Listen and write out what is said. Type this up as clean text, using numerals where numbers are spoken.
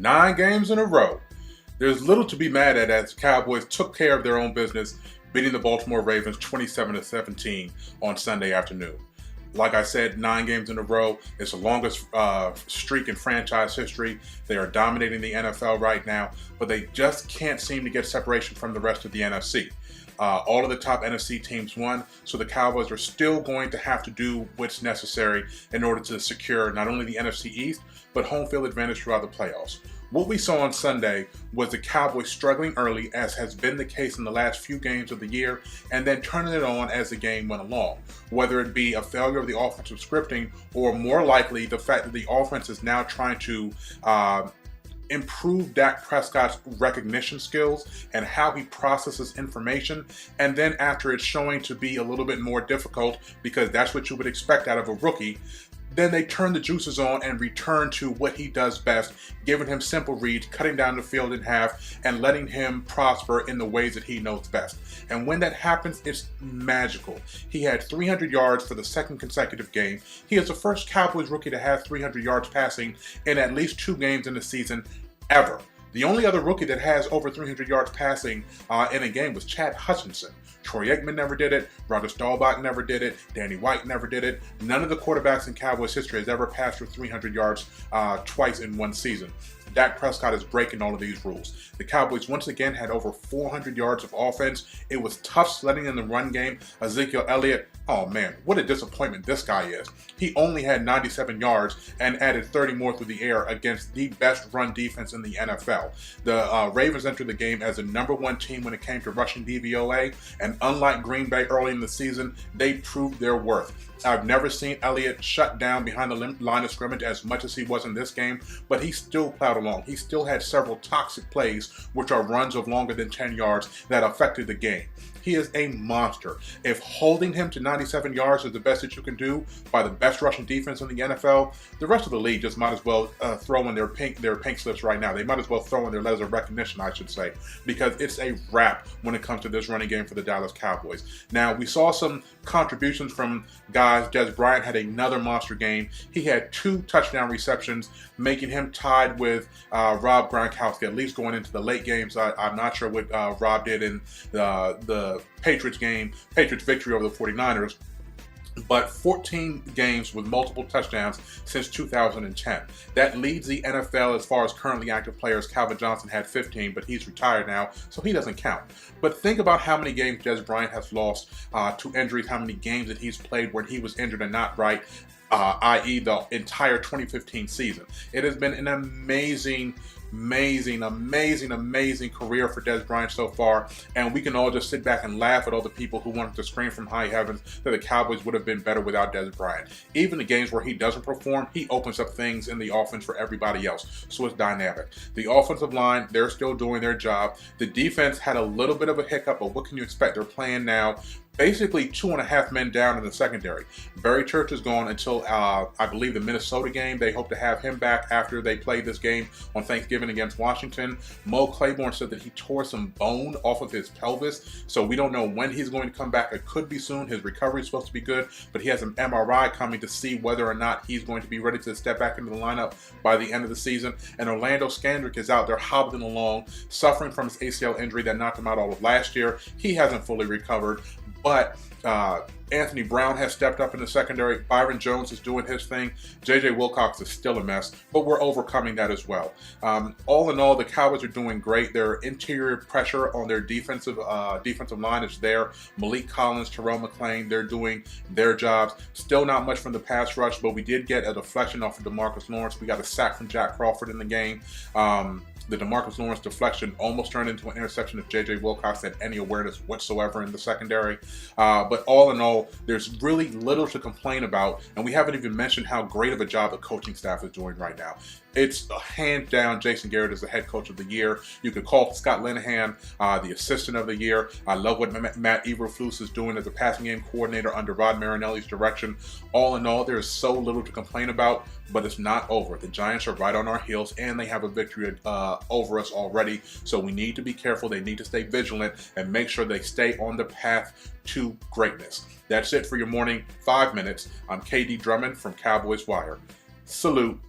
9 games in a row. There's little to be mad at as the Cowboys took care of their own business, beating the Baltimore Ravens 27-17 on Sunday afternoon. Like I said, 9 games in a row. It's the longest streak in franchise history. They are dominating the NFL right now, but they just can't seem to get separation from the rest of the NFC. All of the top NFC teams won, so the Cowboys are still going to have to do what's necessary in order to secure not only the NFC East, but home field advantage throughout the playoffs. What we saw on Sunday was the Cowboys struggling early, as has been the case in the last few games of the year, and then turning it on as the game went along. Whether it be a failure of the offensive scripting, or more likely the fact that the offense is now trying to improve Dak Prescott's recognition skills and how he processes information, and then after it's showing to be a little bit more difficult, because that's what you would expect out of a rookie, then they turn the juices on and return to what he does best, giving him simple reads, cutting down the field in half, and letting him prosper in the ways that he knows best. And when that happens, it's magical. He had 300 yards for the second consecutive game. He is the first Cowboys rookie to have 300 yards passing in at least 2 games in the season ever. The only other rookie that has over 300 yards passing in a game was Chad Hutchinson. Troy Aikman never did it. Roger Staubach never did it. Danny White never did it. None of the quarterbacks in Cowboys history has ever passed for 300 yards twice in one season. Dak Prescott is breaking all of these rules. The Cowboys once again had over 400 yards of offense. It was tough sledding in the run game. Ezekiel Elliott, oh man, what a disappointment this guy is. He only had 97 yards and added 30 more through the air against the best run defense in the NFL. The Ravens entered the game as the #1 team when it came to rushing DVOA, and unlike Green Bay early in the season, they proved their worth. I've never seen Elliott shut down behind the line of scrimmage as much as he was in this game, but he still plowed along. He still had several toxic plays, which are runs of longer than 10 yards, that affected the game. He is a monster. If holding him to 97 yards is the best that you can do by the best rushing defense in the NFL, the rest of the league just might as well throw in their pink slips right now. They might as well throw in their letters of recognition, I should say, because it's a wrap when it comes to this running game for the Dallas Cowboys. Now, we saw some contributions from guys. Des Bryant had another monster game. He had 2 touchdown receptions, making him tied with Rob Gronkowski, at least going into the late games. I'm not sure what Rob did in the Patriots victory over the 49ers, but 14 games with multiple touchdowns since 2010. That leads the NFL as far as currently active players. Calvin Johnson had 15, but he's retired now, so he doesn't count. But think about how many games Des Bryant has lost to injuries, how many games that he's played where he was injured and not right, i.e. the entire 2015 season. It has been an amazing career for Des Bryant so far, and we can all just sit back and laugh at all the people who wanted to scream from high heavens that the Cowboys would have been better without Des Bryant. Even the games where he doesn't perform, he opens up things in the offense for everybody else, so it's dynamic. The offensive line, they're still doing their job. The defense had a little bit of a hiccup, but what can you expect? They're playing now basically 2.5 men down in the secondary. Barry Church is gone until, I believe, the Minnesota game. They hope to have him back after they play this game on Thanksgiving against Washington. Mo Claiborne said that he tore some bone off of his pelvis, so we don't know when he's going to come back. It could be soon. His recovery is supposed to be good, but he has an MRI coming to see whether or not he's going to be ready to step back into the lineup by the end of the season. And Orlando Scandrick is out there hobbling along, suffering from his ACL injury that knocked him out all of last year. He hasn't fully recovered, but Anthony Brown has stepped up in the secondary. Byron Jones is doing his thing. J.J. Wilcox is still a mess, but we're overcoming that as well. All in all, the Cowboys are doing great. Their interior pressure on their defensive line is there. Malik Collins, Terrell McClain, they're doing their jobs. Still not much from the pass rush, but we did get a deflection off of DeMarcus Lawrence. We got a sack from Jack Crawford in the game. The DeMarcus Lawrence deflection almost turned into an interception if J.J. Wilcox had any awareness whatsoever in the secondary. But all in all, there's really little to complain about, and we haven't even mentioned how great of a job the coaching staff is doing right now. It's a hand down. Jason Garrett is the head coach of the year. You could call Scott Linehan the assistant of the year. I love what Matt Eberflus is doing as a passing game coordinator under Rod Marinelli's direction. All in all, there is so little to complain about, but it's not over. The Giants are right on our heels, and they have a victory over us already. So we need to be careful. They need to stay vigilant and make sure they stay on the path to greatness. That's it for your morning 5 minutes. I'm KD Drummond from Cowboys Wire. Salute.